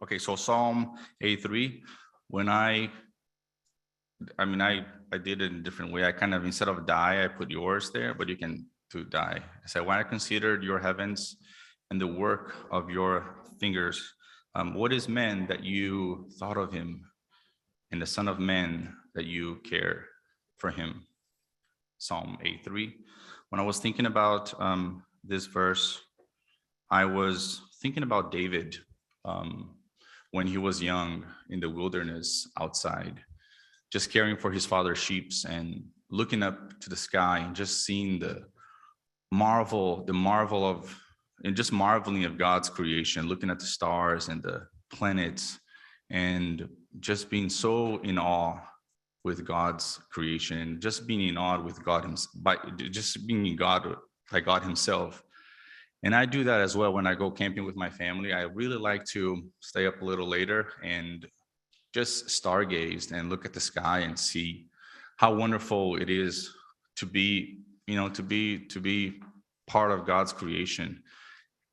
Okay, so Psalm 83, when I did it in a different way. I kind of, instead of die, I put yours there, but you can do die. I said, when I considered your heavens and the work of your fingers, what is man that you thought of him, and the son of man that you care for him? Psalm 83. When I was thinking about this verse, I was thinking about David when he was young in the wilderness outside, just caring for his father's sheep and looking up to the sky and just seeing the marvel of, and just marveling of God's creation, looking at the stars and the planets, and just being so in awe with God's creation, just being in awe with God by just being in God by God Himself. And I do that as well when I go camping with my family. I really like to stay up a little later and just stargaze and look at the sky and see how wonderful it is to be, to be part of God's creation.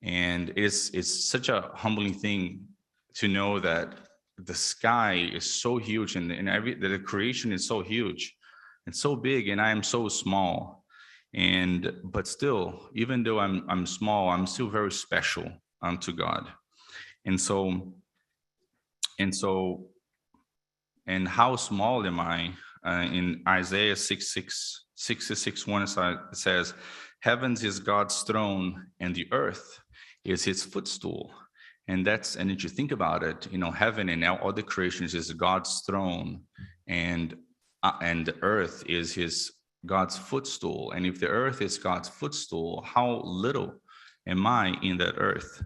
And it's such a humbling thing to know that the sky is so huge, and the creation is so huge and so big, and I am so small. But still, even though I'm small, I'm still very special to God. And how small am I? In Isaiah 66:1, it says, "Heavens is God's throne, and the earth is His footstool." And if you think about it, heaven and all the creations is God's throne, and the earth is God's footstool. And if the earth is God's footstool, how little am I in that earth?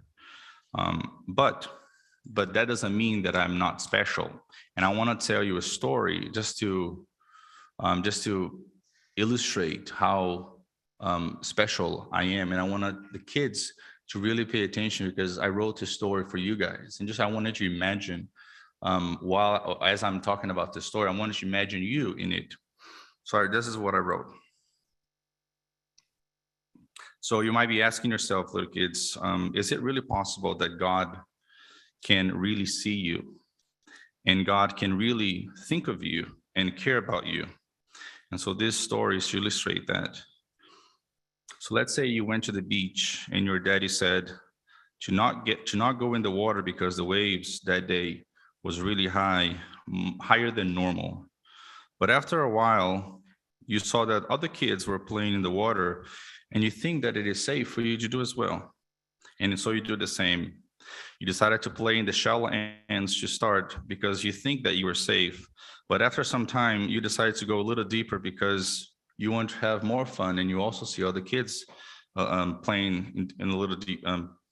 But that doesn't mean that I'm not special. And I want to tell you a story just to illustrate how special I am. And I want the kids to really pay attention, because I wrote a story for you guys. And I wanted you to imagine, as I'm talking about this story, I wanted you to imagine you in it. Sorry, this is what I wrote. So you might be asking yourself, little kids, is it really possible that God can really see you, and God can really think of you and care about you? And so this story is to illustrate that. So let's say you went to the beach and your daddy said to not go in the water because the waves that day was really higher than normal. But after a while, you saw that other kids were playing in the water, and you think that it is safe for you to do as well. And so you do the same. You decided to play in the shallow ends to start because you think that you are safe. But after some time, you decide to go a little deeper because you want to have more fun, and you also see other kids playing in a little deep,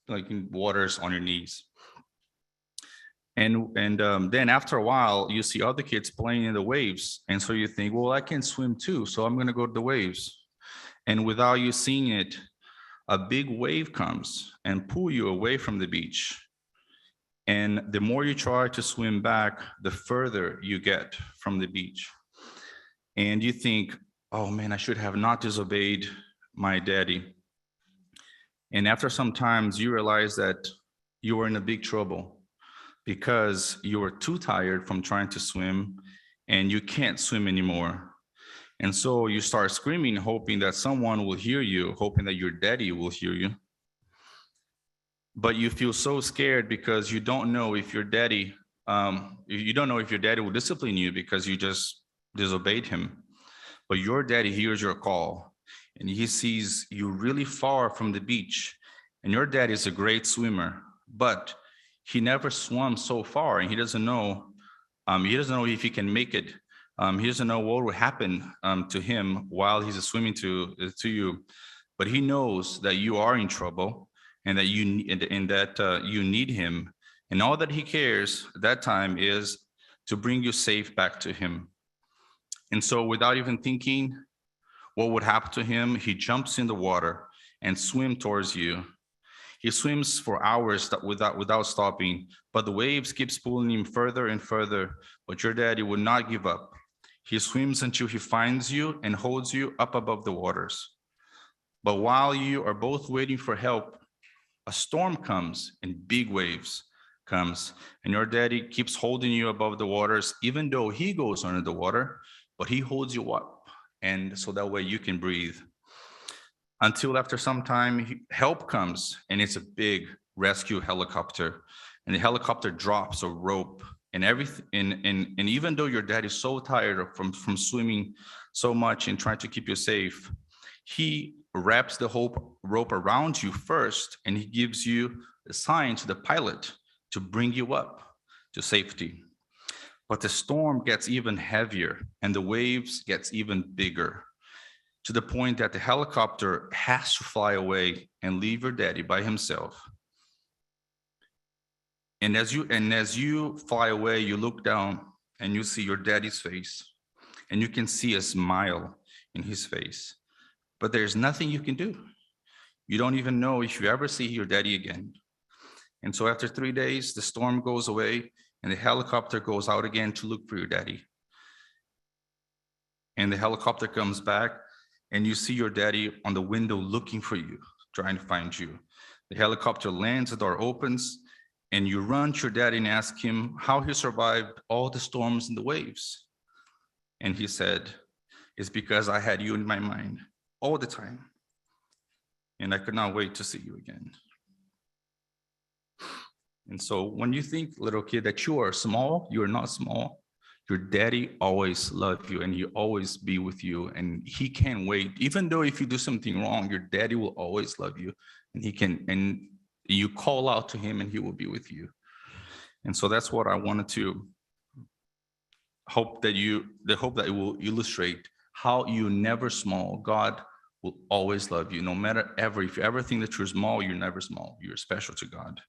like in waters on your knees. And then after a while, you see other kids playing in the waves, and so you think, well, I can swim too, so I'm going to go to the waves. And without you seeing it, a big wave comes and pull you away from the beach. And the more you try to swim back, the further you get from the beach. And you think, oh man, I should have not disobeyed my daddy. And after some time, you realize that you were in a big trouble because you were too tired from trying to swim and you can't swim anymore. And so you start screaming, hoping that someone will hear you, hoping that your daddy will hear you. But you feel so scared because you don't know if your daddy will discipline you because you just disobeyed him. But your daddy hears your call, and he sees you really far from the beach. And your dad is a great swimmer, but he never swam so far, and he doesn't know if he can make it. He doesn't know what will happen to him while he's swimming to you. But he knows that you are in trouble, and that you need him. And all that he cares at that time is to bring you safe back to him. And so without even thinking what would happen to him, he jumps in the water and swims towards you. He swims for hours without stopping, but the waves keep pulling him further and further. But your daddy would not give up. He swims until he finds you and holds you up above the waters. But while you are both waiting for help, a storm comes and big waves comes, and your daddy keeps holding you above the waters, even though he goes under the water, but he holds you up, and so that way you can breathe. Until after some time, help comes, and it's a big rescue helicopter, and the helicopter drops a rope and everything. And even though your dad is so tired from swimming so much and trying to keep you safe, he wraps the whole rope around you first, and he gives you a sign to the pilot to bring you up to safety. But the storm gets even heavier, and the waves gets even bigger, to the point that the helicopter has to fly away and leave your daddy by himself. And as you fly away, you look down and you see your daddy's face, and you can see a smile in his face. But there's nothing you can do. You don't even know if you ever see your daddy again. And so after 3 days, the storm goes away, and the helicopter goes out again to look for your daddy. And the helicopter comes back, and you see your daddy on the window looking for you, trying to find you. The helicopter lands, the door opens, and you run to your daddy and ask him how he survived all the storms and the waves. And he said, "It's because I had you in my mind all the time, and I could not wait to see you again." And so when you think, little kid, that you are small, you are not small. Your daddy always loves you, and he always be with you, and he can't wait. Even though if you do something wrong, your daddy will always love you, and he can, and you call out to him and he will be with you. And so that's what I wanted to hope that it will illustrate how you never small. God will always love you, no matter if you ever think that you're small, you're never small. You're special to God.